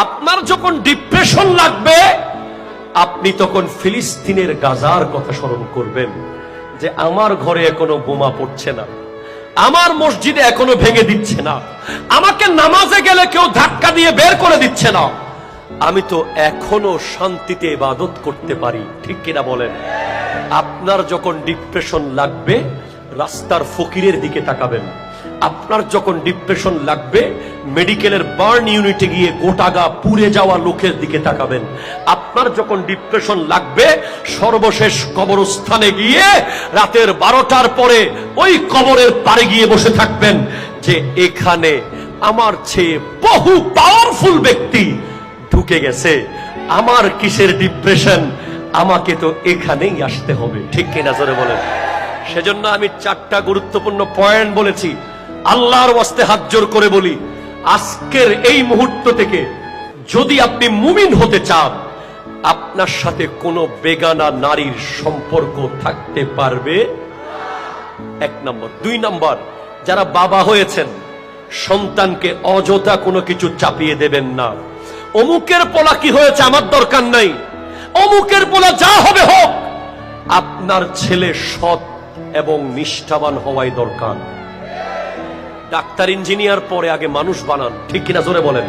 আপনার যখন ডিপ্রেশন লাগবে আপনি তখন ফিলিস্তিনের গাজার কথা স্মরণ করবেন, যে আমার ঘরে এখনো বোমা পড়ছে না, আমার মসজিদে এখনো ভেঙে দিচ্ছে না, আমাকে নামাজে গেলে কেউ ধাক্কা দিয়ে বের করে দিচ্ছে না, আমি তো এখনো শান্তিতে ইবাদত করতে পারি। ঠিক কিনা বলেন? আপনার যখন ডিপ্রেশন লাগবে রাস্তার ফকিরের দিকে তাকাবেন। আপনার যখন ডিপ্রেশন লাগবে মেডিকেলের বার্ন ইউনিটে গিয়ে গোটাগা পুড়ে যাওয়া লোকের দিকে তাকাবেন। আপনার যখন ডিপ্রেশন লাগবে সর্বশেষ কবরস্থানে গিয়ে রাতের 12টার পরে ওই কবরের পাড়ে গিয়ে বসে থাকবেন, যে এখানে আমার চেয়ে বহু পাওয়ারফুল ব্যক্তি ঢুকে গেছে, আমার কিসের ডিপ্রেশন, আমাকে তো এখানেই আসতে হবে। ঠিক কিনা জোরে বলেন? সেজন্য আমি 4টা গুরুত্বপূর্ণ পয়েন্ট বলেছি। আল্লাহর ওয়াস্তে হাত জোর করে বলি, আজকের এই মুহূর্ত থেকে যদি আপনি মুমিন হতে চান, আপনার সাথে কোনো বেগানা নারীর সম্পর্ক থাকতে পারবে 1 নম্বর। 2 নম্বর, যারা বাবা হয়েছেন সন্তানকে অযথা কোনো কিছু চাপিয়ে দেবেন না। অমুকের পোলা কি হয়েছে আমার দরকার নাই, অমুকের পোলা যা হবে হোক, আপনার ছেলে সৎ এবং নিষ্ঠাবান হওয়াই দরকার। ডাক্তার ইঞ্জিনিয়ার পরে আগে মানুষ বানান। ঠিক কিনা জোরে বলেন?